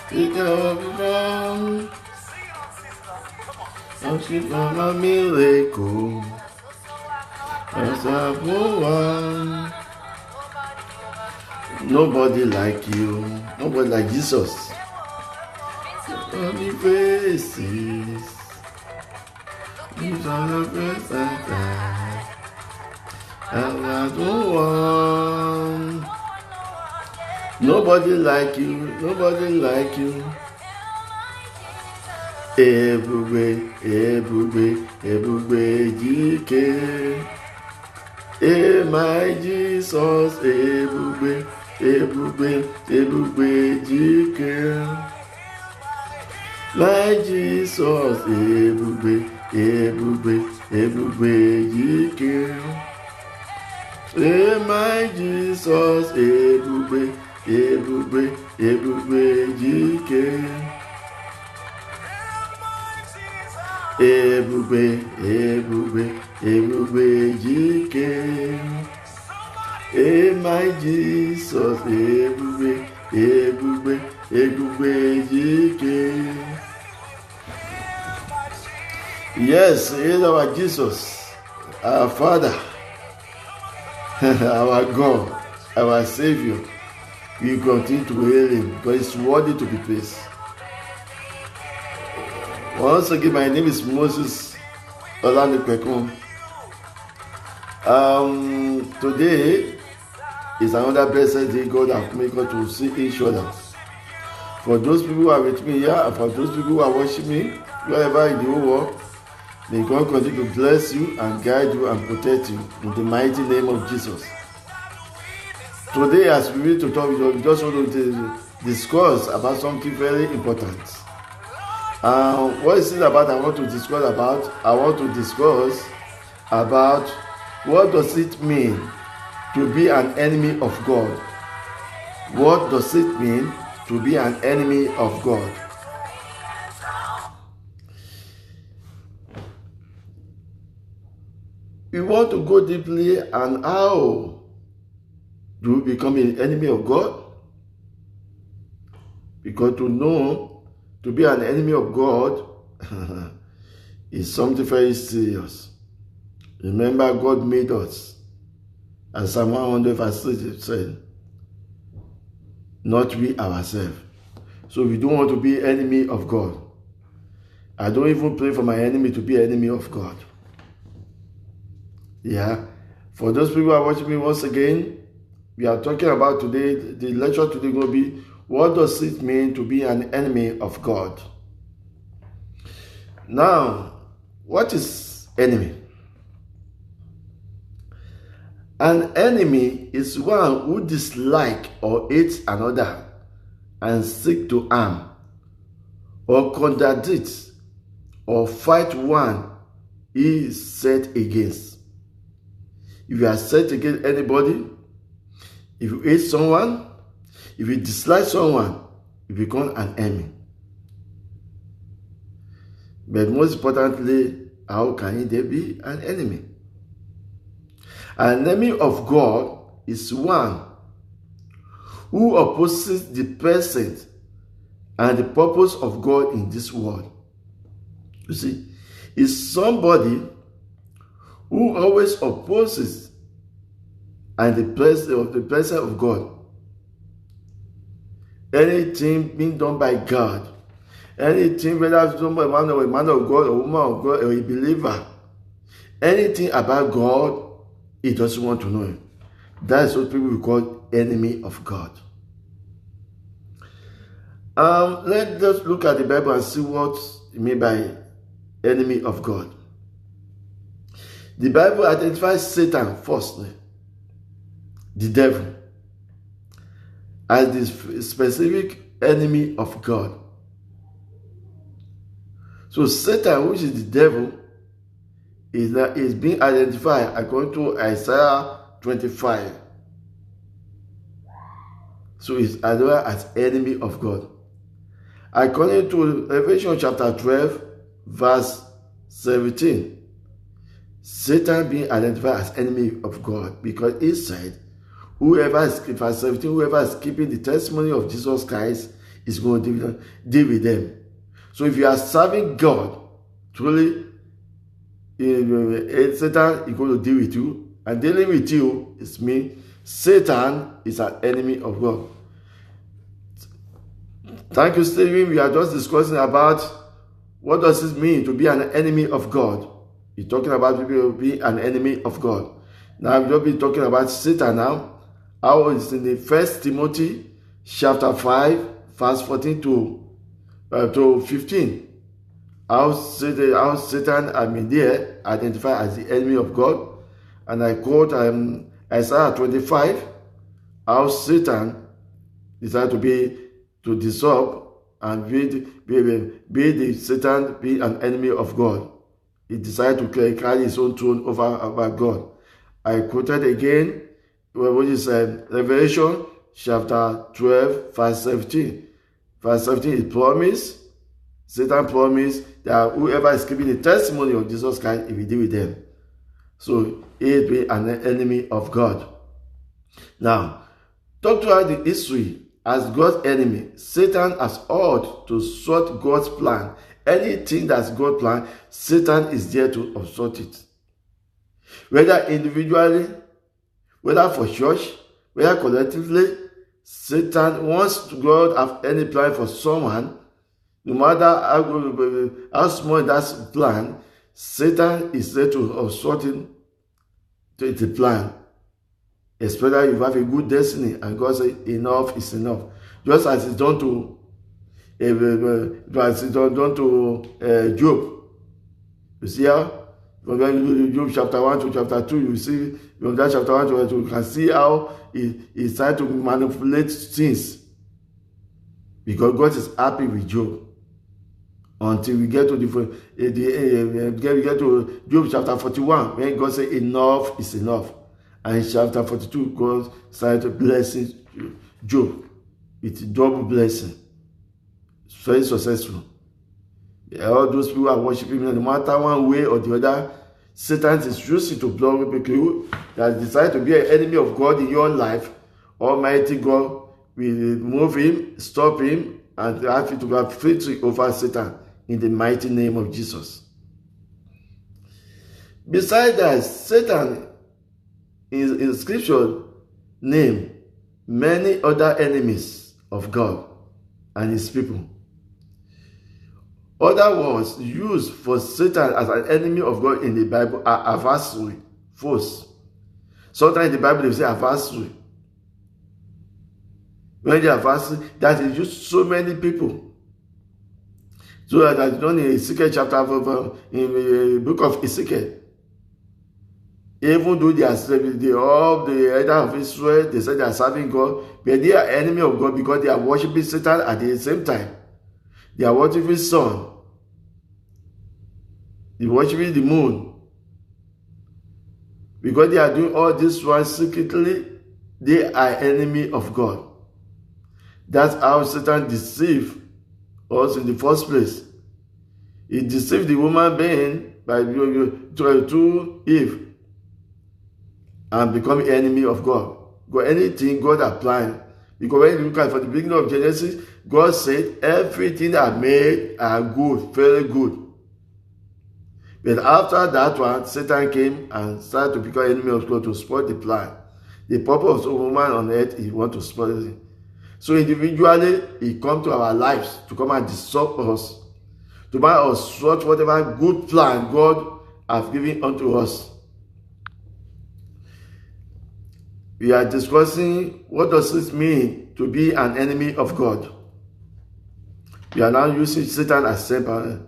It can be found. I'm keep on a miracle. As a one. Nobody like you. Nobody like Jesus. Only faces. These are the best I I don't want. Nobody like you. Nobody like you. Ebube, ebube, ebube, jike. My Jesus, ebube, ebube, ebube, jike. My Jesus, ebube, ebube, ebube, jike. My Jesus, ebube, ebube, ebube, jike. Ebube, ebube, ebube, jike. My Jesus, ebube, ebube, ebube, jike. Yes, he is our Jesus, our Father, our God, our Savior. We continue to hail him because he's worthy to be praised. Once again, my name is Moses Olanipekun. Today is another blessed day God has made us to see each other. For those people who are with me here, and for those people who are watching me, wherever in the whole world, may God continue to bless you and guide you and protect you in the mighty name of Jesus. Today, as we need to talk, we just want to discuss about something very important. What is it about I want to discuss about? I want to discuss about what does it mean to be an enemy of God. What does it mean to be an enemy of God? We want to go deeply on how do we become an enemy of God? Because to be an enemy of God is something very serious. Remember, God made us, as Psalm 100 verse 6 said, not we ourselves. So we don't want to be enemy of God. I don't even pray for my enemy to be enemy of God. Yeah. For those people who are watching me once again, we are talking about today, the lecture today will be, what does it mean to be an enemy of God? Now, what is enemy? An enemy is one who dislikes or hates another and seeks to harm or contradict or fight one he is set against. If you are set against anybody, if you hate someone, if you dislike someone, you become an enemy. But most importantly, how can there be an enemy? An enemy of God is one who opposes the person and the purpose of God in this world. You see, is somebody who always opposes and the presence of God. Anything being done by God, anything, whether it's done by a man of God, a woman of God, or a believer, anything about God, he doesn't want to know it. That's what people will call enemy of God. Let's just look at the Bible and see what it means by enemy of God. The Bible identifies Satan firstly, the devil, as the specific enemy of God. So Satan, which is the devil, is being identified according to Isaiah 25. So it's identified as enemy of God. According to Revelation chapter 12, verse 17, Satan being identified as enemy of God because he said, verse 17, whoever is keeping the testimony of Jesus Christ is going to deal with them. So if you are serving God, truly, Satan is going to deal with you, and dealing with you is mean Satan is an enemy of God. Thank you, Stephen. We are just discussing about what does it mean to be an enemy of God. We're talking about people being an enemy of God. Now we'll be talking about Satan now. How it's in the 1 Timothy chapter 5, verse 14 to 15. How Satan, there identified as the enemy of God. And I quote Isaiah 25, how Satan decided to dissolve and be an enemy of God. He decided to carry his own throne over God. I quoted again, which is Revelation chapter 12, verse 17. Verse 17 is promise. Satan promised that whoever is keeping the testimony of Jesus Christ, he will deal with them. So he will be an enemy of God. Now, talk throughout the history as God's enemy. Satan has ought to thwart God's plan. Anything that's God's plan, Satan is there to obstruct it. Whether individually, whether for church, whether collectively, Satan wants God have any plan for someone, no matter how small that plan, Satan is there to obstruct the plan. Especially if you have a good destiny and God says enough is enough. Just as it's done to Job. You see how? From Job chapter 1 to chapter 2, you see, from that chapter 1 to chapter 2, you can see how he tried to manipulate things. Because God is happy with Job. Until we get to Job chapter 41, when God said enough is enough. And in chapter 42, God started blessing Job with double blessing. It's very successful. All those people are worshiping him, no matter one way or the other. Satan is using to block people that decide to be an enemy of God in your life. Almighty God will remove him, stop him, and have you to have victory over Satan in the mighty name of Jesus. Besides that, Satan in scripture name many other enemies of God and his people. Other words used for Satan as an enemy of God in the Bible are adversary, foes. Sometimes in the Bible they say adversary. When the adversary, that is used so many people. So that done in Ezekiel chapter in the book of Ezekiel. Even though they are all the elder of Israel, they say they are serving God, but they are enemy of God because they are worshiping Satan at the same time. They are worshiping sun. They are worshiping the moon. Because they are doing all this one secretly, they are enemy of God. That's how Satan deceived us in the first place. He deceived the woman being by to Eve and become enemy of God. Because anything God applied, because when you look at for the beginning of Genesis, God said everything that made are good, very good. But after that one, Satan came and started to become enemy of God to spoil the plan. The purpose of woman on earth, he wants to spoil it. So individually, he comes to our lives to come and disrupt us, to make us thwart whatever good plan God has given unto us. We are discussing what does it mean to be an enemy of God. We are now using Satan as samples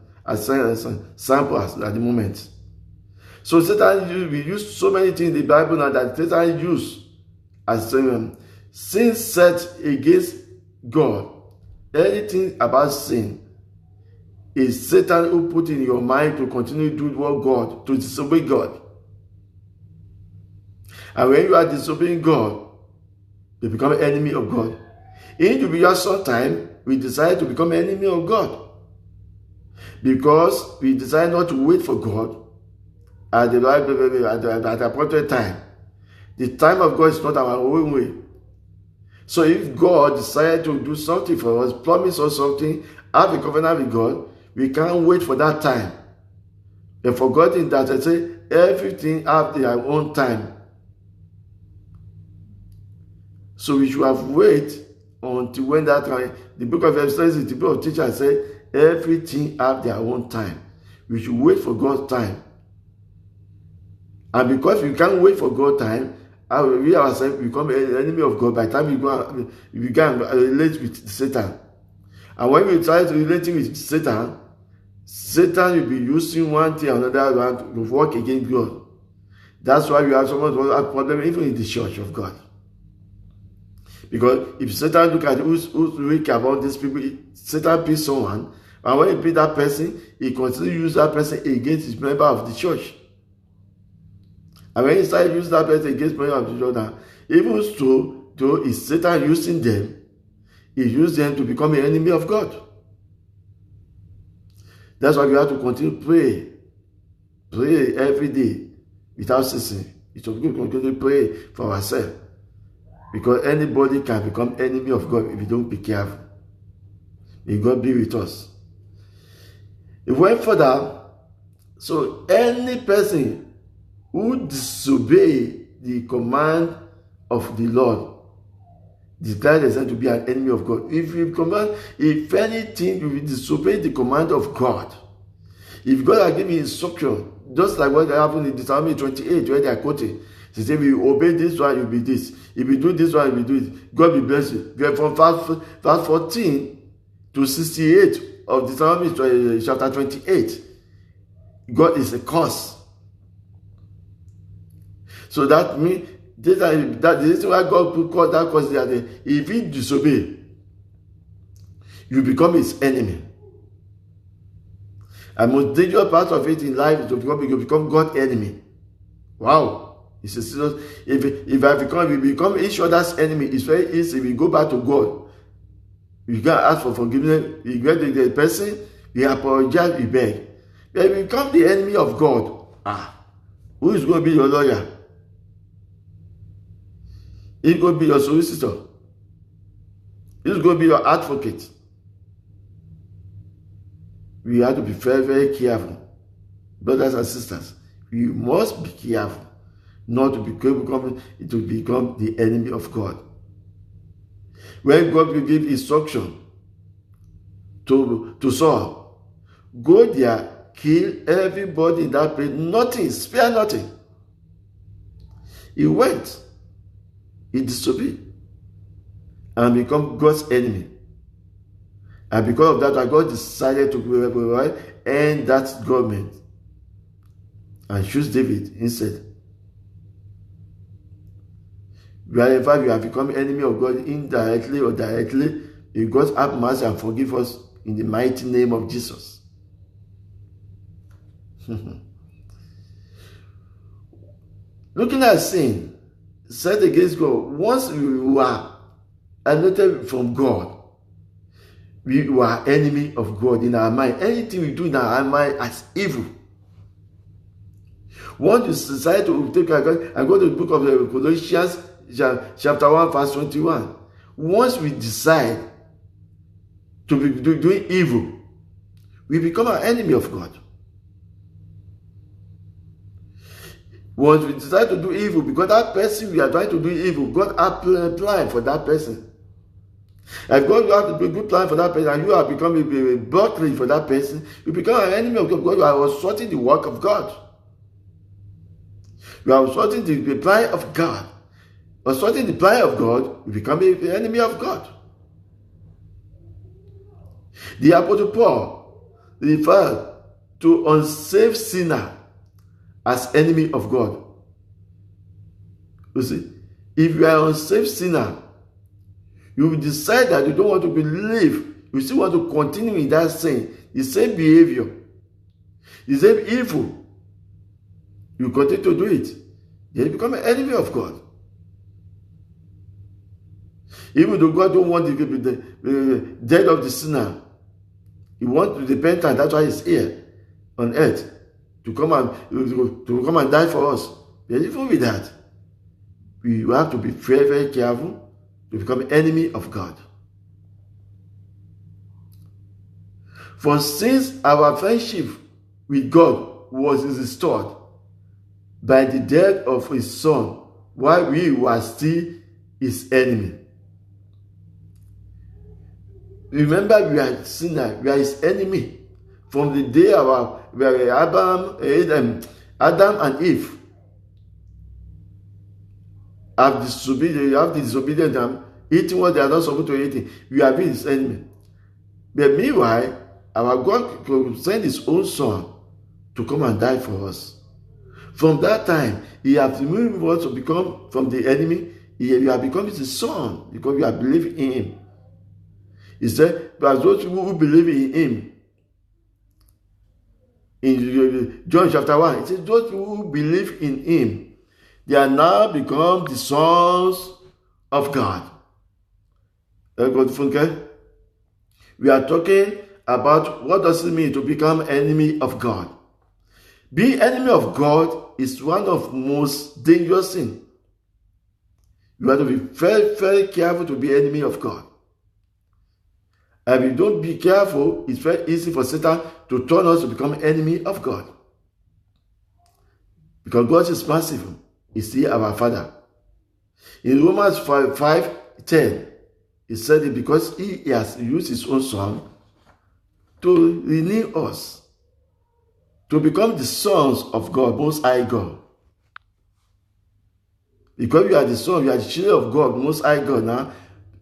at the moment. So Satan, we use so many things in the Bible now that Satan used as sin set against God. Anything about sin is Satan who put in your mind to continue to do what God, to disobey God. And when you are disobeying God, you become an enemy of God. In individual time, we decide to become an enemy of God. Because we decide not to wait for God at the appointed time. The time of God is not our own way. So if God decided to do something for us, promise us something, have a covenant with God, we can't wait for that time. And forgetting that I say everything have their own time. So we should have wait until when that time. The book of Exodus, the book of teachers say everything have their own time. We should wait for God's time. And because we can't wait for God's time, we ourselves become an enemy of God by the time we began relate with Satan. And when we try to relate with Satan, Satan will be using one thing or another to work against God. That's why we have so much problem even in the church of God. Because if Satan look at who's weak about these people, Satan picks someone, and when he picks that person, he continues to use that person against his member of the church. And when he started using that person against member of the church, even so, though is Satan using them, he used them to become an enemy of God. That's why we have to continue to pray. Pray every day without ceasing. It's a good continue to pray for ourselves. Because anybody can become enemy of God if you don't be careful. May God be with us. It went further. So any person who disobey the command of the Lord declared themselves to be an enemy of God. If anything, you will disobey the command of God. If God has given instruction, just like what happened in Deuteronomy 28, where they are quoting, he said, if you obey this one, you'll be this. If you do this one, you'll be this. God will bless you. From verse 14 to 68 of Deuteronomy chapter 28, God is a curse. So that means that the reason why God put that curse there, if he disobey, you become his enemy. And most dangerous part of it in life is to become God's enemy. Wow. It's a serious, if we become each other's enemy, it's very easy. If we go back to God, we can ask for forgiveness, we get the person, we apologize, we beg. But if we become the enemy of God, who is going to be your lawyer? He's going to be your solicitor. He's going to be your advocate. We have to be very, very careful. Brothers and sisters, we must be careful not to become the enemy of God. When God will give instruction to Saul, go there, kill everybody in that place, nothing, spare nothing. He went, he disobeyed, and become God's enemy. And because of that, God decided to end that government and choose David instead. Wherever we have become enemy of God indirectly or directly, may God have mercy and forgive us in the mighty name of Jesus. Looking at sin, set against God, once we were anointed from God, we were enemy of God in our mind. Anything we do in our mind as evil. Once you decide to take and go to the book of Colossians, chapter 1, verse 21. Once we decide to be doing evil, we become an enemy of God. Once we decide to do evil, because that person we are trying to do evil, God has a plan for that person. And God will have a good plan for that person, and you have become a blockade for that person, you become an enemy of God. You are assaulting the work of God. You are assaulting the plan of God. Assaulting the plan of God, you become an enemy of God. The Apostle Paul referred to unsaved sinner as enemy of God. You see, if you are an unsaved sinner, you will decide that you don't want to believe, you still want to continue in that sin, the same behavior, the same evil. You continue to do it, then you become an enemy of God. Even though God don't want the death of the sinner, He wants the repentant. That's why He's here on earth to come and die for us. But even with that, we have to be very, very careful to become enemy of God. For since our friendship with God was restored by the death of his son, while we were still his enemy. Remember, we are sinners, we are his enemy. From the day we are Adam and Eve have disobedient and eating what they are not supposed to eat, we have been his enemy. But meanwhile, our God could send his own son to come and die for us. From that time, he has removed us to become from the enemy. We have become his son because we have believed in him. He said, but those people who believe in him, in John chapter 1, it says, those people who believe in him, they are now become the sons of God. We are talking about what does it mean to become enemy of God. Being enemy of God is one of the most dangerous things. You have to be very, very careful to be enemy of God. And if you don't be careful, it's very easy for Satan to turn us to become enemy of God. Because God is merciful. He's still our Father. In Romans 5:10, he said it because he has used his own son to renew us, to become the sons of God, Most High God. Because you are the son, you are the children of God, Most High God now.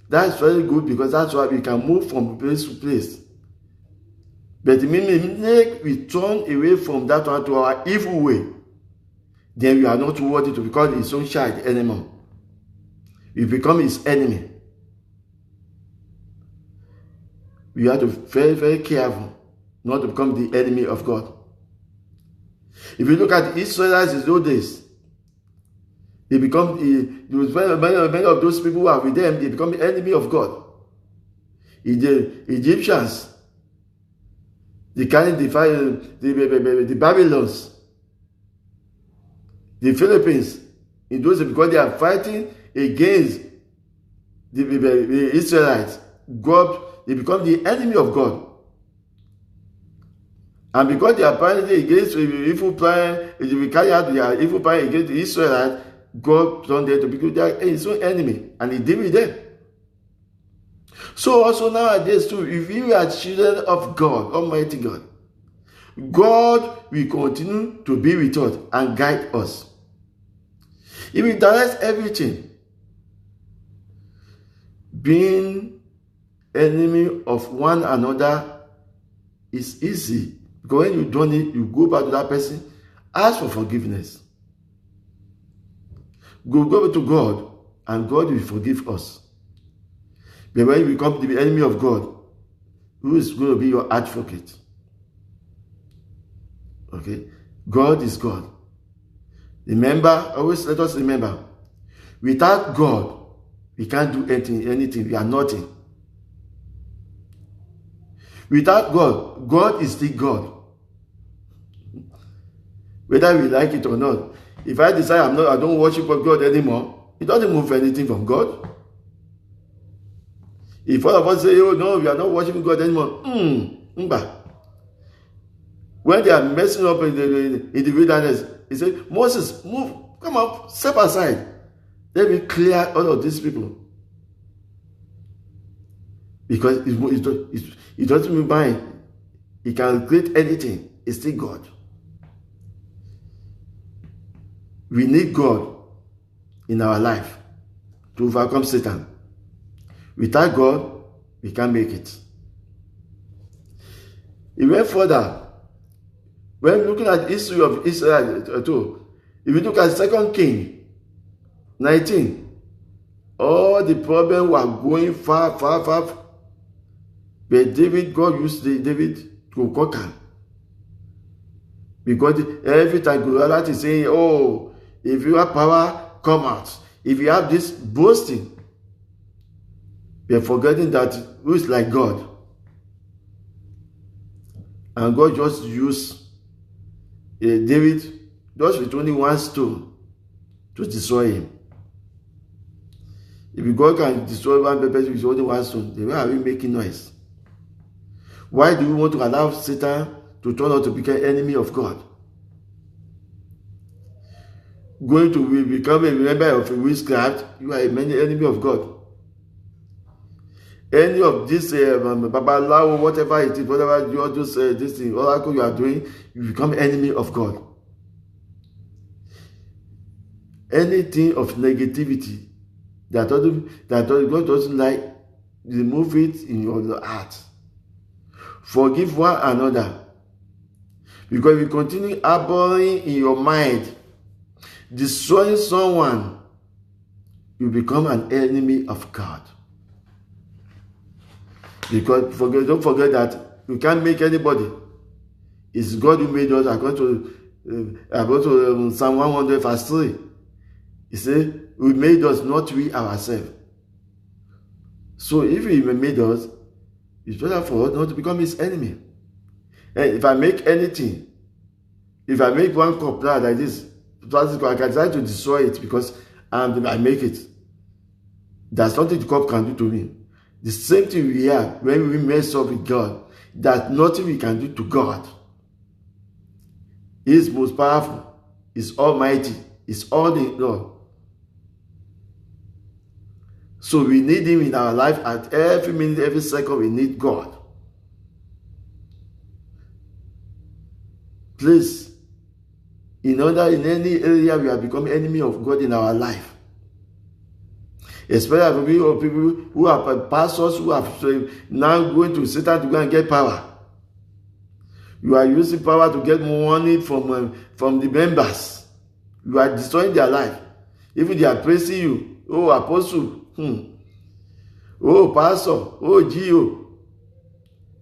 That's very good because that's why we can move from place to place. But the minute we turn away from that one to our evil way, then we are not worthy to become his own child anymore. We become his enemy. We have to be very, very careful not to become the enemy of God. If you look at the Israelites in those days, they become many of those people who are with them, they become the enemy of God. The Egyptians, they carried the Babylons, the Philippines, in those days, because they are fighting against the Israelites. God, they become the enemy of God. And because they are fighting against evil plan, they carry out their evil plan against the Israelites, God turned them to become his own enemy, and he deal with them. So also nowadays too, if we are children of God, Almighty God, God will continue to be with us and guide us. He will direct everything. Being enemy of one another is easy, because when you don't it, you go back to that person, ask for forgiveness. Go to God, and God will forgive us. But when you become the enemy of God, who is going to be your advocate? Okay? God is God. Remember, always let us remember, without God, we can't do anything. We are nothing. Without God, God is still God. Whether we like it or not. If I decide I don't worship God anymore, it doesn't move anything from God. If all of us say, oh no, we are not worshiping God anymore, when they are messing up in the wilderness, he said, Moses, move, come up, step aside. Let me clear all of these people. Because it doesn't mean mine. He can create anything. It's still God. We need God in our life to overcome Satan. Without God, we can't make it. He went further. When looking at the history of Israel too, if you look at 2 Kings 19, all the problems were going far. But God used David to conquer. Because every time Goliath is saying, oh, if you have power, come out. If you have this boasting, we are forgetting that who is like God. And God just used David just with only one stone to destroy him. If God can destroy one person with only one stone, then why are we making noise? Why do we want to allow Satan to turn out to become enemy of God? Going to become a member of a witchcraft, you are a enemy of God. Any of this babalawo, whatever it is, whatever you are just this thing, oracle you are doing, you become enemy of God. Anything of negativity that God doesn't like, remove it in your heart. Forgive one another. Because if you continue harboring in your mind, destroying someone, you become an enemy of God. Because don't forget that you can't make anybody. It's God who made us, according to Psalm 100 verse 3. He said, we made us, not we ourselves. So if he made us, it's better for us not to become his enemy. And if I make anything, if I make one cup like this, I can try to destroy it because I make it. There's nothing the cup can do to me. The same thing we have when we mess up with God. There's nothing we can do to God. He is most powerful. He's almighty. He's all in all. So we need him in our life at every minute, every second. We need God. Please, in any area we have become enemy of God in our life, especially people who are pastors who are now going to Satan to go and get power. You are using power to get more money from the members. You are destroying their life. Even they are praising you. Oh, apostle. Oh, pastor. Oh, Geo.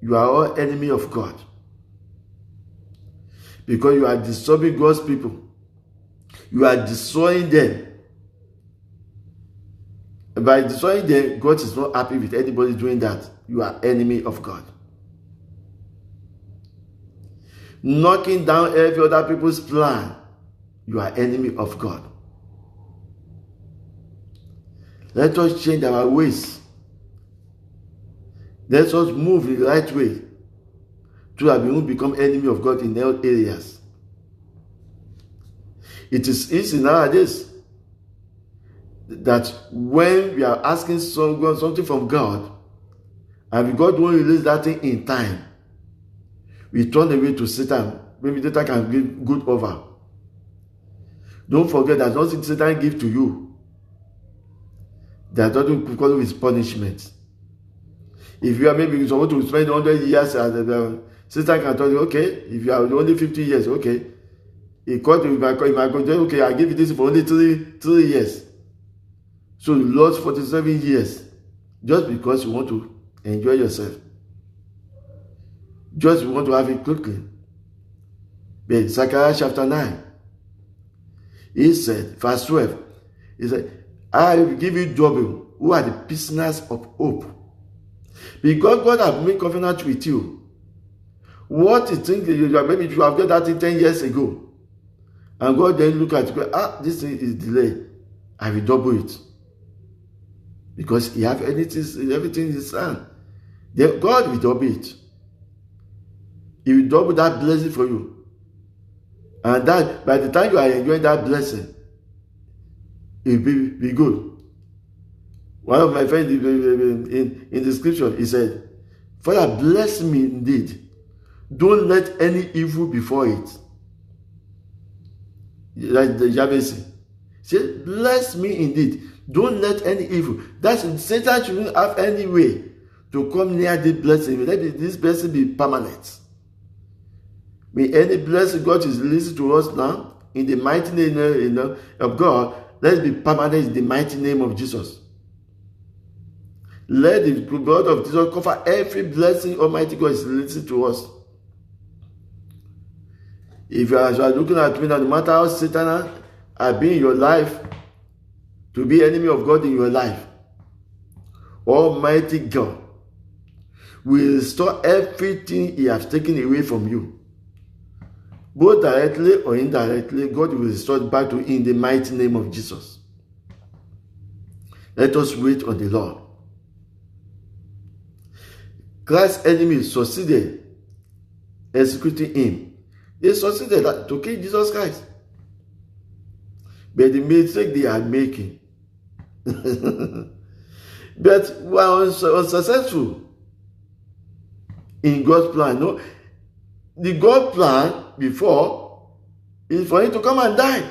You are all enemy of God. Because you are disturbing God's people. You are destroying them. And by destroying them, God is not happy with anybody doing that. You are enemy of God. Knocking down every other people's plan, you are enemy of God. Let us change our ways. Let us move in the right way so that we won't become enemy of God in all areas. It is easy nowadays that when we are asking something from God, and God won't release that thing in time, we turn away to Satan. Maybe Satan can give good over. Don't forget that nothing Satan gives to you, that doesn't because of his punishment. If you are maybe supposed to spend 100 years, Satan can tell you, okay, if you are only 50 years, okay. He called you, okay, I give you this for only 3 years. So you lost 47 years just because you want to enjoy yourself. Just you want to have it quickly. But Zechariah chapter 9, he said, verse 12, he said, I will give you double, who are the prisoners of hope. Because God has made covenant with you. What you think maybe you have got that thing 10 years ago. And God then look at you, this thing is delayed. I will double it. Because he has everything in his hand. Then God will double it. He will double that blessing for you. And that by the time you are enjoying that blessing, it will be good. One of my friends in the scripture, he said, Father, bless me indeed. Don't let any evil before it. Like the Jabez said, bless me indeed. Don't let any evil. That's Satan shouldn't have any way to come near this blessing. Let this blessing be permanent. May any blessing God is releasing to us now, in the mighty name of God, let it be permanent in the mighty name of Jesus. Let the blood of Jesus cover every blessing Almighty God is releasing to us. If you are looking at me now, no matter how Satan has been in your life, to be enemy of God in your life, Almighty God will restore everything he has taken away from you. Both directly or indirectly, God will restore it back to you in the mighty name of Jesus. Let us wait on the Lord. Christ's enemies succeeded executing him. They succeeded to kill Jesus Christ. But the mistake they are making. But we are unsuccessful in God's plan. No, the God plan before is for him to come and die.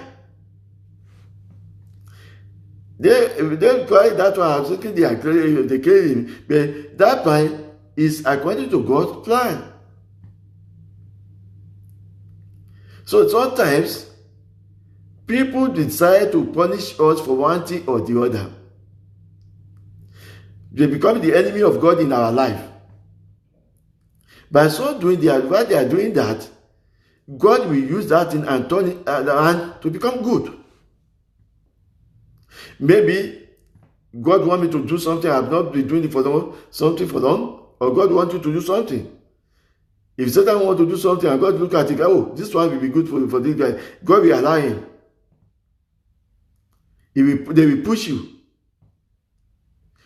They cry that one. I was thinking they kill him, but that plan is according to God's plan. So sometimes people decide to punish us for one thing or the other. They become the enemy of God in our life. By so doing, while they are doing that, God will use that thing and turn it around to become good. Maybe God wants me to do something I have not been doing it for something for long, or God wants you to do something. If Satan wants to do something and God look at it, oh, this one will be good for this guy, God will allow him. They will push you.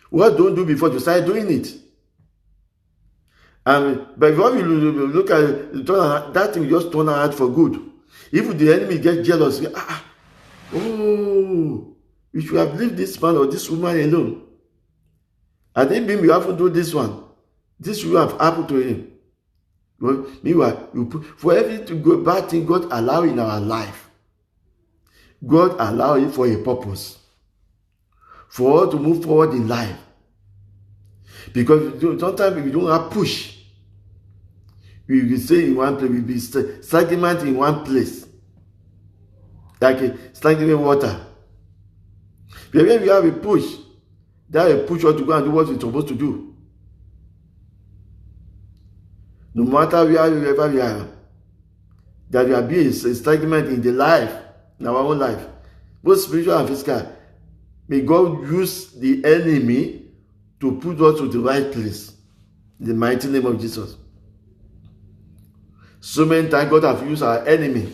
What don't do before you start doing it? But when you look at it, that thing just turn out for good. If the enemy gets jealous, oh, you should have left this man or this woman alone. I didn't mean you have to do this one. This should have happened to him. But meanwhile, for everything to go bad thing God allow in our life, God allow it for a purpose. For us to move forward in life. Because sometimes we don't have push. We will stay in one place, we will be stagnant in one place. Like a stagnant water. But when we have a push, that will push us to go and do what we're supposed to do. No matter wherever we are, that we are being stagnant in the life, in our own life, both spiritual and physical. May God use the enemy to put us to the right place. In the mighty name of Jesus. So many times God have used our enemy.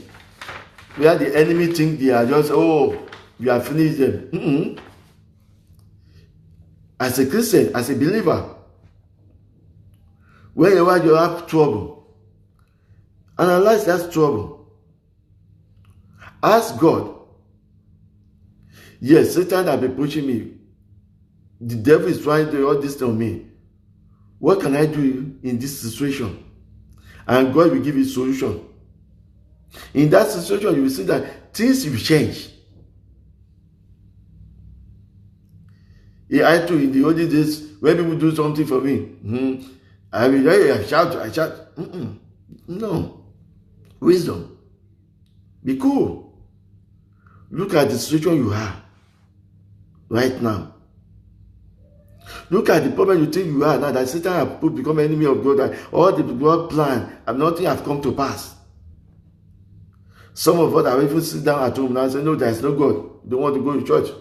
Where the enemy think they are just, we have finished them. As a Christian, as a believer, whenever you have trouble, analyze that trouble. Ask God. Yes, Satan has been pushing me. The devil is trying to do all this to me. What can I do in this situation? And God will give you a solution. In that situation, you will see that things will change. I too, in the olden days, when people do something for me, I shout. No. Wisdom. Be cool. Look at the situation you have right now. Look at the problem you think you are now, that Satan has become enemy of God, that all the God plan and nothing has come to pass. Some of us are even sit down at home now and say, no, there is no God. Don't want to go to church.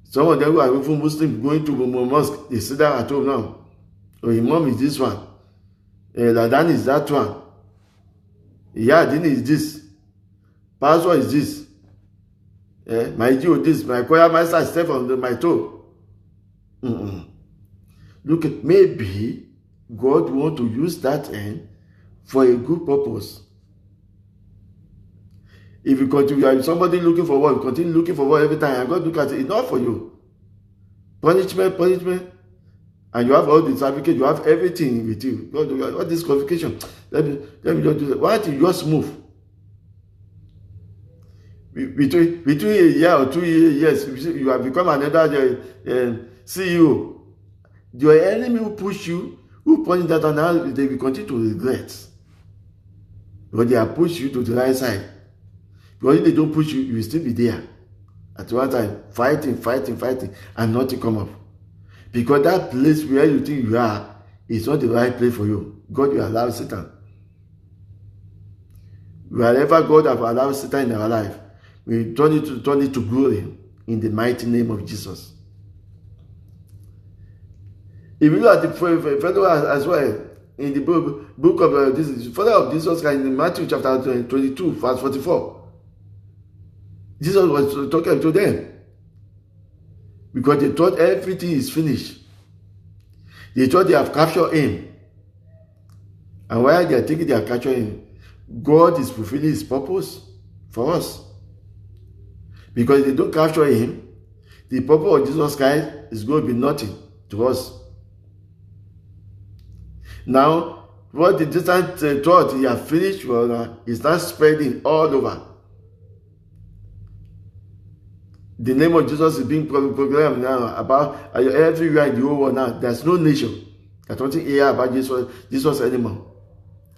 Some of them who are even Muslims going to the mosque, they sit down at home now. Oh, Imam is this one. Ladan is that one. Yadin is this. Pastor is this. My Jew this. My choir master is step on my toe. Look at, maybe God want to use that end for a good purpose. If you continue, somebody looking for work, continue looking for work every time, and God look at it, it's not for you. Punishment, and you have all the certificate, you have everything with you. God, all this qualification. Let me just do that. Why don't you just move? Between a year or 2 years, you have become another CEO. Your enemy will push you, who point that, and now they will continue to regret. But they have pushed you to the right side. Because if they don't push you, you will still be there. At one time, fighting, and nothing come up. Because that place where you think you are is not the right place for you. God will allow Satan. Wherever God has allowed Satan in our life, we turn it to glory in the mighty name of Jesus. If you look at the fellow as well, in the book of this, father of Jesus Christ, in Matthew chapter 22, verse 44, Jesus was talking to them. because they thought everything is finished. They thought they have captured him. And while they are thinking they are capturing him, God is fulfilling his purpose for us. Because if they don't capture him, the purpose of Jesus Christ is going to be nothing to us. Now, what the distant thought he had finished is now spreading all over. The name of Jesus is being proclaimed now about everywhere in the whole world now. There's no nation that doesn't hear about Jesus anymore.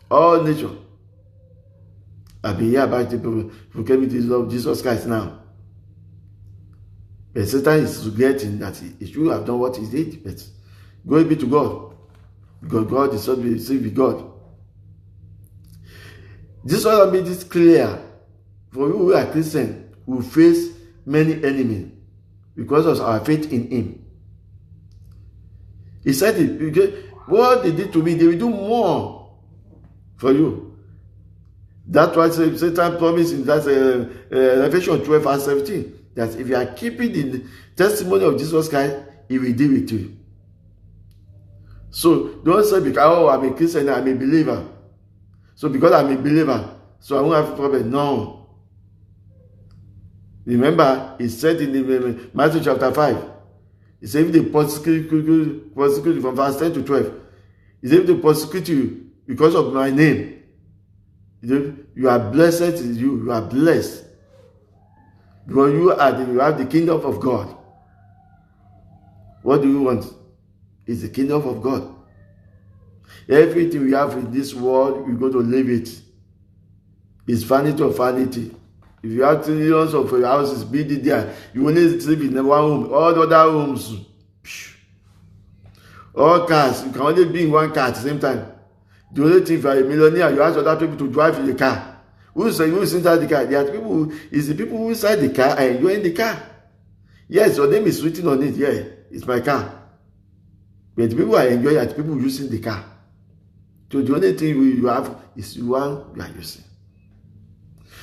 All nations have been hearing about the proclaiming of Jesus Christ now. But Satan is regretting that he should have done what he did. But glory be to God. Because God is not with God. This one made it clear for you who are Christians who face many enemies because of our faith in him. He said it, what they did to me, they will do more for you. That's why Satan promised in that Revelation 12 verse 17 that if you are keeping the testimony of Jesus Christ, he will deal with you. So don't say because I'm a Christian, I'm a believer. So because I'm a believer, so I won't have a problem. No. Remember, he said in the Matthew chapter 5, he said if they persecute you from verse 10 to 12, he said if they persecute you because of my name, you are blessed, you are blessed. Because you have the kingdom of God. What do you want? It's the kingdom of God. Everything we have in this world, we're going to leave it. It's vanity of vanity. If you have trillions of houses building there, you only live in one home. All the other homes, all cars, you can only be in one car at the same time. The only thing, if you are a millionaire, you ask other people to drive in the car. Who's inside the car? There are people. It's the people who inside the car and you're in the car. Yes, your name is written on it. Yeah, it's my car. But the people are enjoying it, people using the car. So the only thing you have is the one you are using.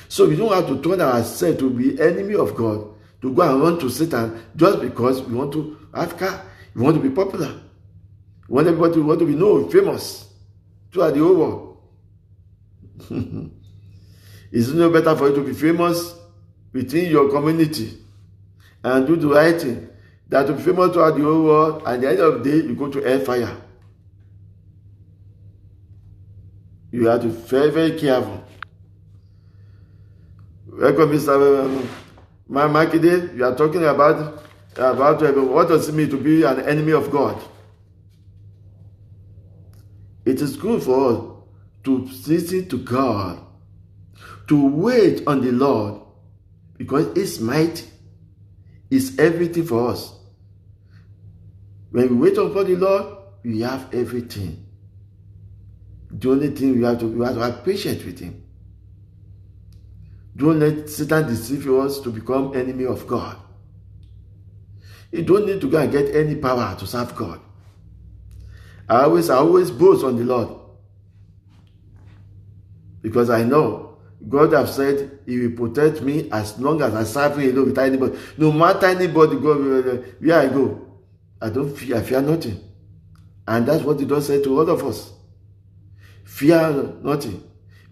So we don't have to turn ourselves to be enemy of God, to go and run to Satan just because we want to have car, we want to be popular. We want everybody to be known, famous throughout the whole world. It's no better for you to be famous within your community and do the right thing than to be famous throughout the whole world, and at the end of the day, you go to hellfire. You have to be very, very careful. Welcome, Mr. Makide. You are talking about what does it mean to be an enemy of God. It is good for us to listen to God, to wait on the Lord, because His might is everything for us. When we wait upon the Lord, we have everything. The only thing we have to have patience with Him. Don't let Satan deceive us to become enemy of God. You don't need to go and get any power to serve God. I always boast on the Lord. Because I know God has said He will protect me as long as I serve Him alone without anybody. No matter anybody go where I go, I fear nothing. And that's what He does say to all of us. Fear nothing.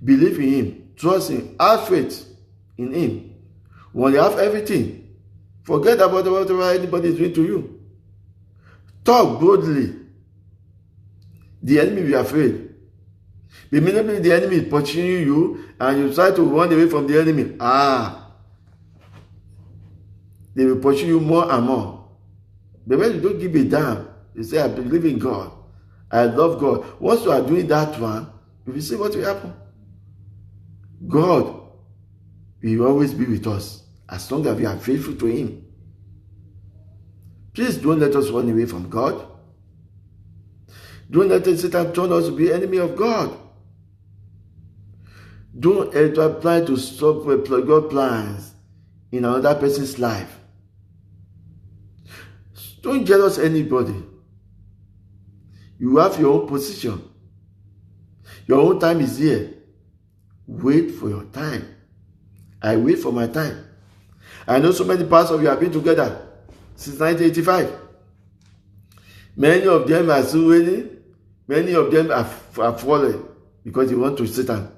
Believe in Him. Trust Him. Have faith in Him. When you have everything, forget about whatever anybody is doing to you. Talk boldly. The enemy will be afraid. Immediately the enemy is pursuing you and you try to run away from the enemy. They will pursue you more and more. But when you don't give a damn, you say, I believe in God. I love God. Once you are doing that one, you will see what will happen. God will always be with us as long as we are faithful to Him. Please don't let us run away from God. Don't let Satan turn us to be enemy of God. Don't try to stop God's plans in another person's life. Don't jealous anybody. You have your own position. Your own time is here. Wait for your time. I wait for my time. I know so many parts of you have been together. since 1985. Many of them are still waiting. Many of them are fallen because they want to Satan.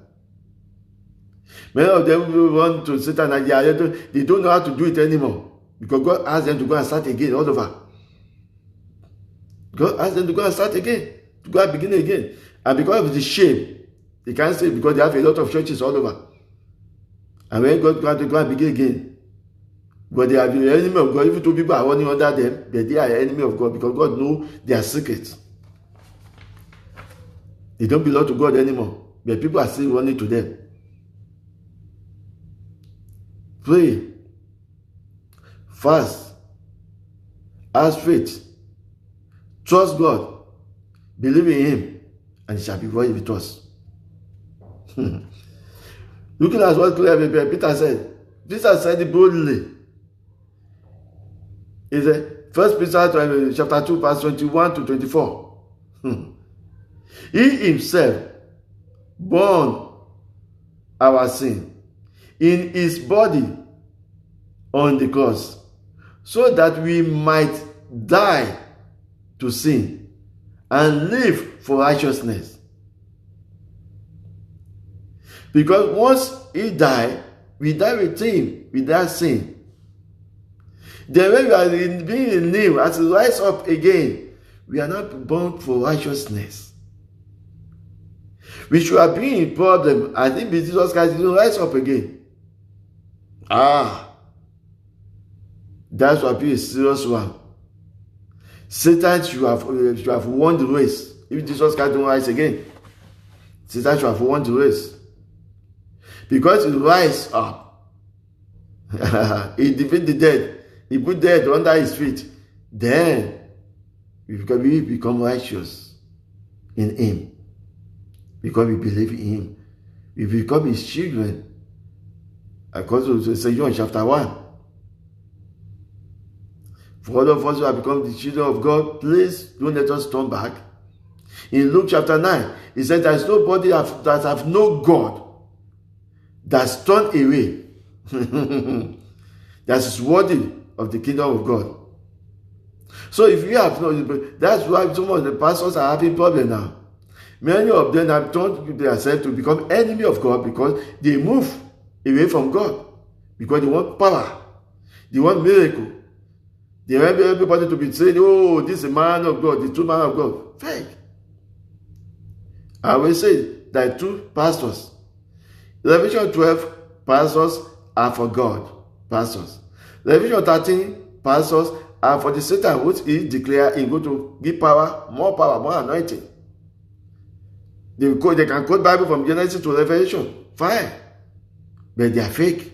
Many of them want to Satan and they don't know how to do it anymore because God asked them to go and start again all over. God asked them to go and start again, to go and begin again. And because of the shame, they can't say because they have a lot of churches all over. And when God wants to go and begin again, but they are the enemy of God. Even two people are running under them, but they are the enemy of God because God knows their secrets. They don't belong to God anymore, but people are still running to them. Pray, fast, ask faith, trust God, believe in Him, and it shall be well with us. Looking at what Peter said, Peter said it boldly. He said, 1 Peter chapter 2, verse 21 to 24. He himself bore our sin in his body on the cross, so that we might die to sin and live for righteousness. Because once he died, we die with him without sin. Then when we are being in him, as we rise up again, we are not born for righteousness. We should have been in problem. I think Jesus Christ didn't rise up again. That's what be a serious one. Satan should have won the race. If Jesus Christ don't rise again, Satan should have won the race. Because he rise up, he defeat the dead. He put death under his feet. Then we become righteous in him. Because we believe in him. We become his children. According to St. John chapter 1. For all of us who have become the children of God, please don't let us turn back. In Luke chapter 9, he said there is nobody that have no God that's turned away. That is worthy of the kingdom of God. So if you have no, that's why some of the pastors are having problem now. Many of them have turned themselves to become enemy of God because they move away from God. Because they want power. They want miracle. They want everybody to be saying, oh, this is a man of God, the true man of God. Fake. I will say that two pastors. Revelation 12, pastors are for God. Pastors. Revelation 13, pastors are for the Satan, which is declared in going to give power, more anointing. They can quote Bible from Genesis to Revelation. Fine. But they are fake.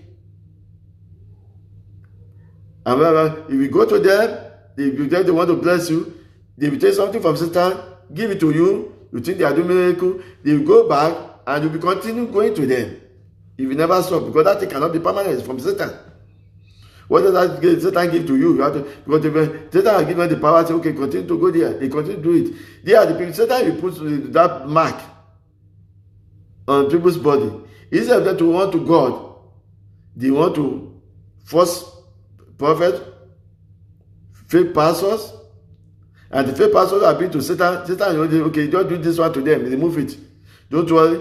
And if you go to them, they want to bless you, they will take something from Satan, give it to you, you think they are doing miracle, they will go back and you will continue going to them. If you never stop, because that thing cannot be permanent, it's from Satan. What does that Satan give to you? You have to, because Satan has given the power to say, okay, continue to go there. They continue to do it. They are the people. Satan will put that mark on people's body. Instead of them to want to God, they want to force prophets, fake pastors, and the fake pastors have been to Satan. Satan will say, okay, don't do this one to them. Remove it. Don't worry.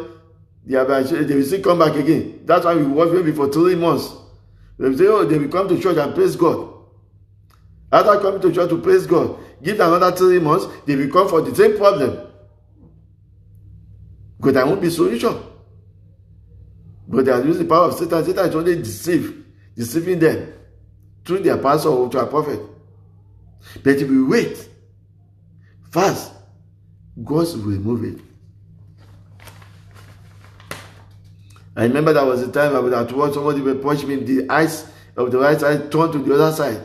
They will still come back again. That's why we watch maybe for 3 months. They will say, oh, they will come to church and praise God. After coming to church to praise God, give them another 3 months, they will come for the same problem. Because there won't be solution. But they are using the power of Satan. Satan is only deceiving them through their pastor or to a prophet. But if we wait, fast, God will remove it. I remember that was the time I was at work, somebody would punch me, the eyes of the right side turned to the other side.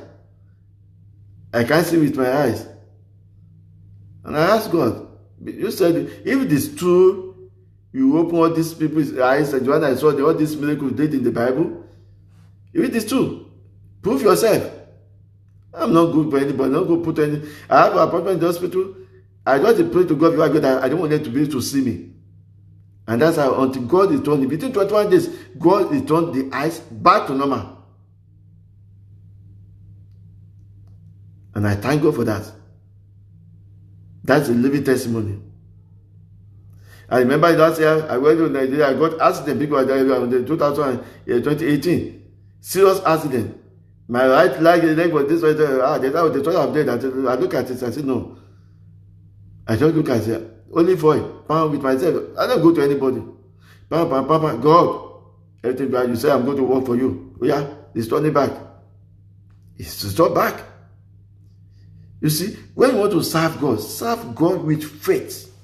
I can't see with my eyes. And I asked God, you said, if it is true, you open all these people's eyes, and the one I saw, all these miracles did in the Bible, if it is true, prove yourself. I'm not good for anybody, not going to put any. I have an appointment in the hospital. I just pray to God before I go there. I don't want them to be able to see me. And that's how, until God is turned, between 21 days, God is turned the eyes back to normal. And I thank God for that. That's a living testimony. I remember last year, I went to Nigeria, I got accident. People were there in 2018. Serious accident. My right leg was this way. They thought I'm dead. I look at it, I said, no. I just look at it. Only for it. With myself. I don't go to anybody. God. Everything bad. You say, I'm going to work for you. Oh, yeah, it's turning back. It's restored back. You see, when you want to serve God with faith.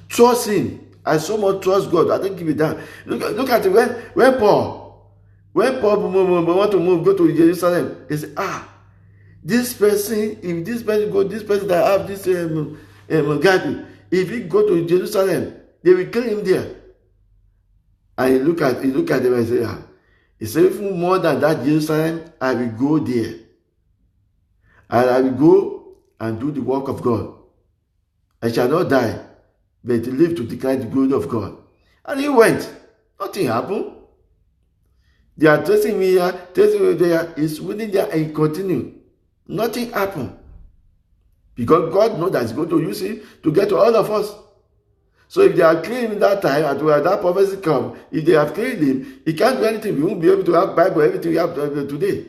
Trust Him. I so much trust God. I don't give it down. Look at it. When Paul want to move, go to Jerusalem, he said, this person, if this person go, this person that have this garden, if he go to Jerusalem, they will kill him there. And he look at them and say, he said, even more than that Jerusalem, I will go there. And I will go and do the work of God. I shall not die, but live to declare the glory of God. And he went. Nothing happened. They are testing me here, testing me there. He's winning there and he continued. Nothing happened. Because God knows that He's going to use him to get to all of us. So if they are killing him that time, and when that prophecy come, if they have killed him, he can't do anything. We won't be able to have Bible, everything we have today.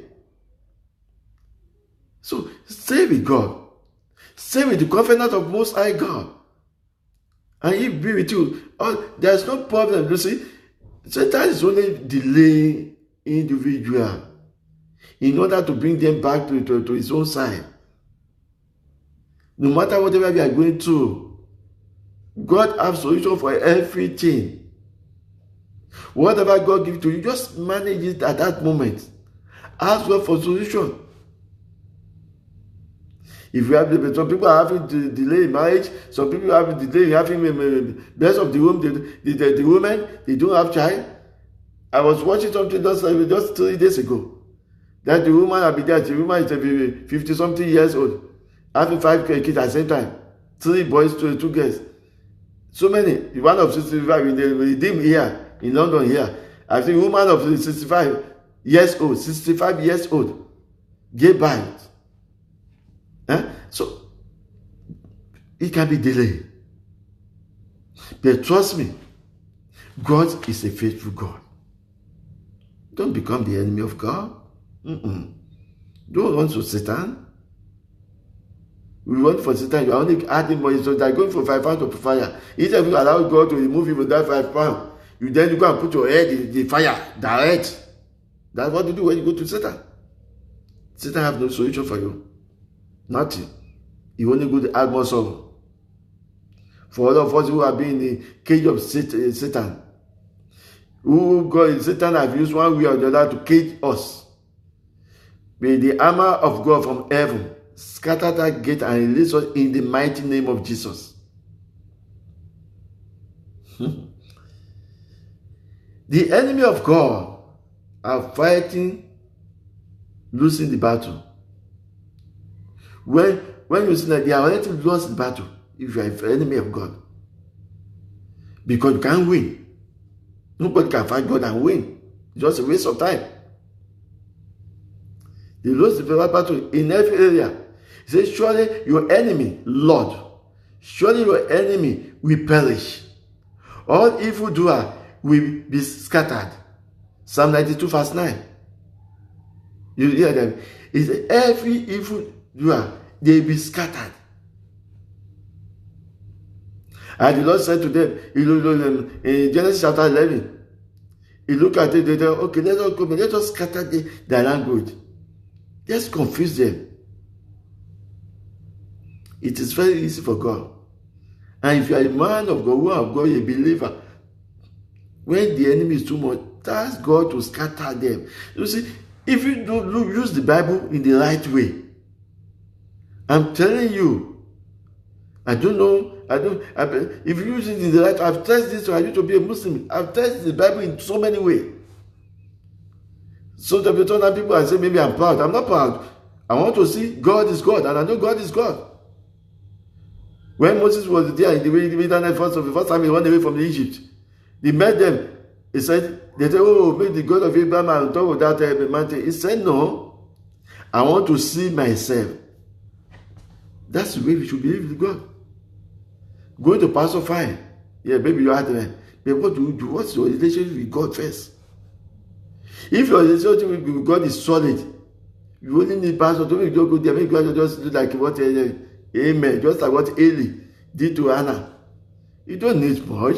So stay with God. Stay with the covenant of Most High God. And He be with you. There's no problem. You see, Satan is only delaying individual in order to bring them back to his own side. No matter whatever we are going through, God has solution for everything. Whatever God gives to you, just manage it at that moment. Ask God for solution. If you have some people are having to delay in marriage, some people are having delay in having best of the womb, the women, they don't have child. I was watching something just 3 days ago. That the woman will be there, the woman is 50-something years old, having 5 kids at the same time. 3 boys, 2 girls. So many. One of 65 in the redeem here, in London here. I think woman of 65 years old, gave birth. So, it can be delayed. But trust me, God is a faithful God. Don't become the enemy of God. Don't run to Satan. We run for Satan. You are only adding more. So they are going for 5 pounds of fire. Instead of you allow God to remove you with that 5 pounds, you then go and put your head in the fire direct. That's what you do when you go to Satan. Satan have no solution for you. Nothing. You only go to add more sorrow. For all of us who have been in the cage of Satan, Satan have used one way or the other to cage us. May the armor of God from heaven scatter that gate and release us in the mighty name of Jesus. The enemy of God are fighting, losing the battle. When you see that they are already lost the battle, if you are an enemy of God, because you can't win. Nobody can fight God and win. It's just a waste of time. They lost the battle in every area. He says, surely your enemy, Lord, surely your enemy will perish. All evildoer will be scattered. Psalm 92 verse 9. You hear them? He said, every evildoer, they will be scattered. And the Lord said to them, in Genesis chapter 11, he looked at it, they said, okay, let us scatter their language. Let's confuse them. It is very easy for God. And if you are a man of God, woman of God, a believer, when the enemy is too much, ask God to scatter them. You see, if you don't use the Bible in the right way, I'm telling you, if you use it in the right, I've tested this, so I used to be a Muslim. I've tested the Bible in so many ways. So the people I say, maybe I'm proud. I'm not proud. I want to see God is God, and I know God is God. When Moses was there in the wilderness the first time he went away from Egypt, he met them. They said, oh, may the God of Abraham and talk with that mountain. He said, no, I want to see myself. That's the way we should believe with God. Going to pastor, fine. Yeah, maybe you are there. But what do you do? What's your relationship with God first? If your relationship with God is solid, you only need pastor. Don't go there. Make God just do like what amen. Just like what Eli did to Hannah. You don't need much.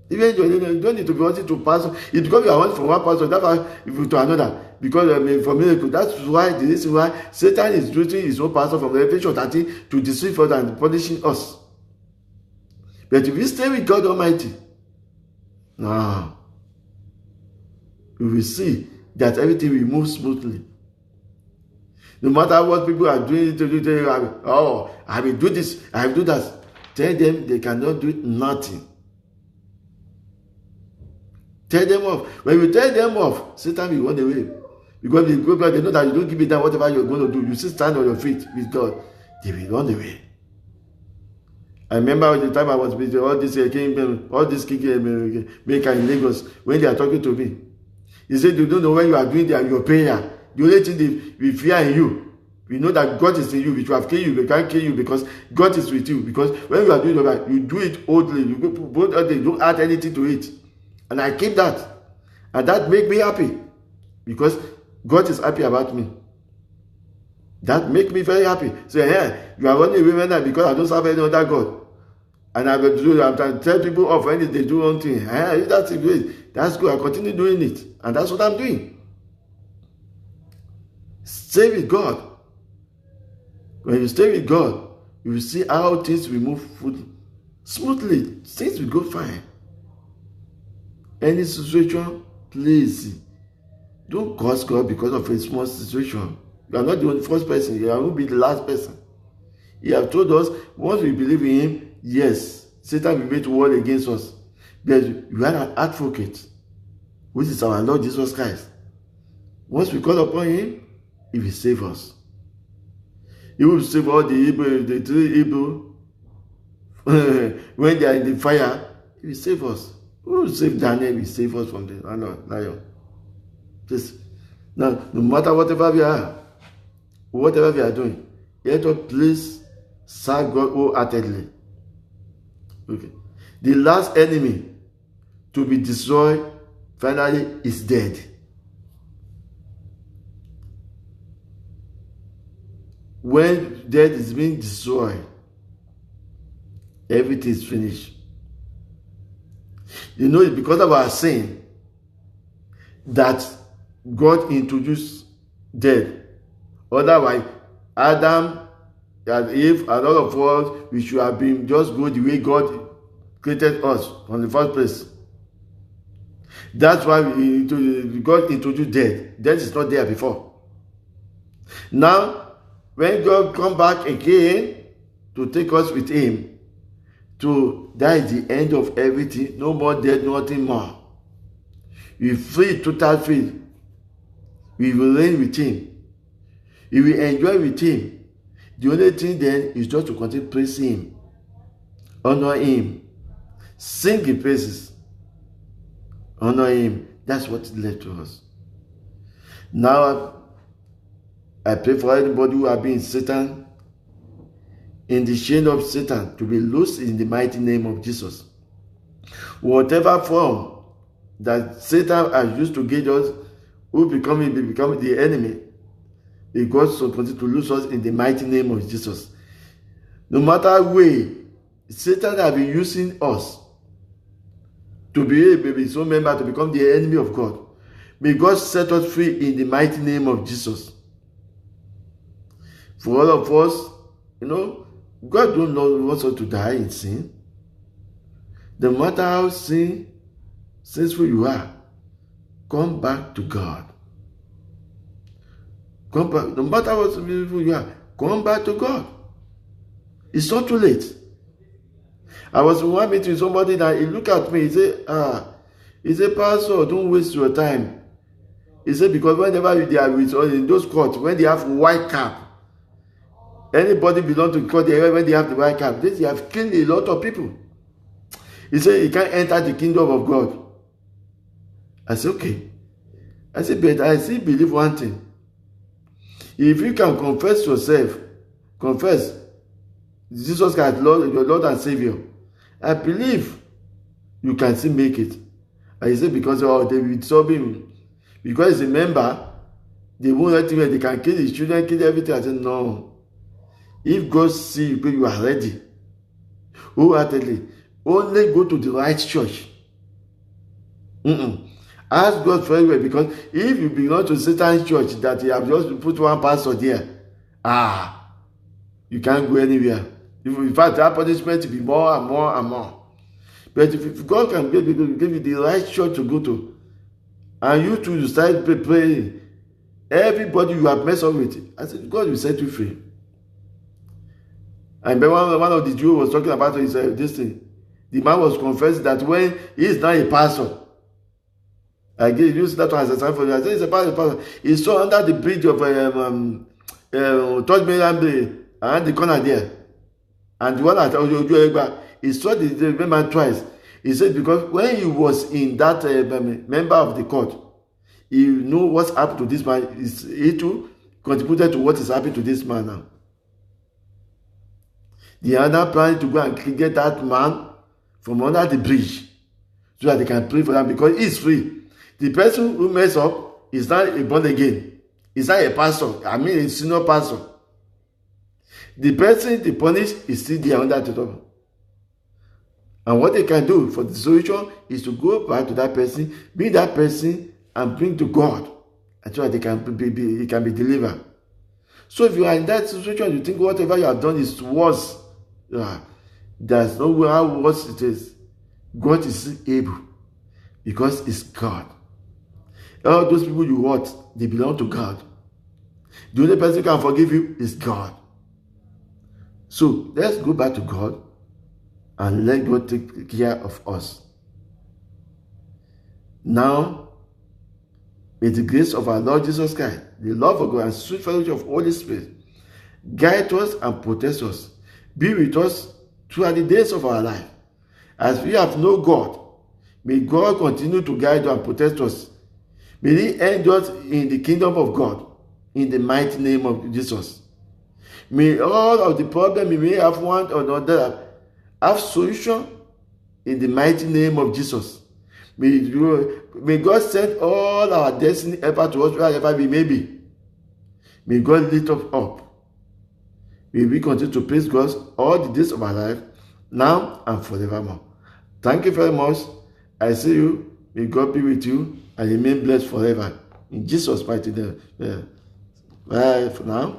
Even you don't need to be wanting to pastor. It's because you are wanting from one pastor, that's why you to another. Because for miracle, that's why the reason why Satan is using his own pastor from Revelation 13 to deceive us and punishing us. But if we stay with God Almighty, now we will see that everything will move smoothly. No matter what people are doing, I will do this, I will do that. Tell them they cannot do nothing. Tell them off. When you tell them off, Satan will run away. Because they know that you don't give it down whatever you're going to do. You still stand on your feet with God. They will run away. I remember the time I was with all this maker in Lagos, when they are talking to me. He said, you don't know when you are doing your prayer. The only thing we fear in you. We know that God is in you, which will have killed you, we can't kill you because God is with you. Because when you are doing your you do it oldly, you don't add anything to it. And I keep that. And that make me happy. Because God is happy about me. That make me very happy. So yeah, you are running away now because I don't serve any other God. And I'm trying to tell people off when they do one thing. That's great. That's good. I continue doing it. And that's what I'm doing. Stay with God. When you stay with God, you will see how things will move smoothly. Things will go fine. Any situation, please don't curse God because of a small situation. You are not the first person. You will be the last person. He has told us, once we believe in Him, yes, Satan will make war against us. But you are an advocate, which is our Lord Jesus Christ. Once we call upon Him, He will save us. He will save all the three Hebrew. When they are in the fire, He will save us. Who will save Daniel? He will save us from the lion. Just now, no matter whatever we are doing, let us please serve God wholeheartedly. Okay. The last enemy to be destroyed finally is dead. When death is being destroyed, everything is finished. You know, it's because of our sin that God introduced death. Otherwise, Adam and Eve and all of us, we should have been just go the way God created us from the first place. That's why God introduced death. Death is not there before. Now, when God come back again to take us with Him, that is the end of everything. No more death, nothing more. We free, total free. We will reign with Him. We will enjoy with Him. The only thing then is just to continue praising Him, honor Him, sing His praises, honor Him. That's what is left to us. Now, I pray for anybody who have been in Satan, in the chain of Satan, to be loosed in the mighty name of Jesus. Whatever form that Satan has used to get us, who become the enemy, God so continue to loose us in the mighty name of Jesus. No matter way, Satan has been using us to be his own member to become the enemy of God. May God set us free in the mighty name of Jesus. For all of us, God don't want us to die in sin. No matter how sinful you are, come back to God. Come back. No matter how sinful you are, come back to God. It's not too late. I was in one meeting with somebody that he looked at me, he said, Pastor, don't waste your time. He said, because whenever they are in those courts, when they have white cap, anybody belong to court when they have the white cap, they have killed a lot of people. He said, you can't enter the kingdom of God. I said, okay. I said, but I still believe one thing. If you can confess yourself, confess Jesus Christ, Lord, your Lord and Savior, I believe you can still make it. And you say because they will disturb him, because he's a member, they won't let him. They can kill his children, kill everything. I say no. If God see you are ready, wholeheartedly, only go to the right church. Ask God for anywhere, because if you belong to Satan's church that you have just put one pastor there, you can't go anywhere. In fact, that punishment will be more and more and more. But if God can give you the right church to go to, and you too, you start praying, everybody you have messed up with, I said, God will set you free. And then one of the Jews was talking about this thing. The man was confessing that when he is not a pastor, I use that one as a example. I said, he's a pastor. He saw under the bridge of Touch Mainland and the corner there. And the one at Ojo, he saw the man twice. He said because when he was in that member of the court, he knew what's happened to this man. He too contributed to what is happening to this man now. They are now planning to go and get that man from under the bridge so that they can pray for them, because he's free. The person who messed up is not a born again. He's not a pastor. I mean a senior pastor. The person they punish is still there under the top. And what they can do for the solution is to go back to that person, bring that person and bring to God, and so that he can be delivered. So if you are in that situation, you think whatever you have done is worse. There's no way how worse it is. God is able, because it's God. All those people you hurt, they belong to God. The only person who can forgive you is God. So let's go back to God and let God take care of us. Now, may the grace of our Lord Jesus Christ, the love of God, and sweet fellowship of Holy Spirit guide us and protect us, be with us throughout the days of our life. As we have known God, may God continue to guide us and protect us. May He end us in the kingdom of God, in the mighty name of Jesus. May all of the problems we may have one or another have solution in the mighty name of Jesus. May God send all our destiny ever to us wherever we may be. May God lift us up. May we continue to praise God all the days of our life, now and forevermore. Thank you very much. I see you. May God be with you and remain blessed forever. In Jesus' mighty name. Bye for now.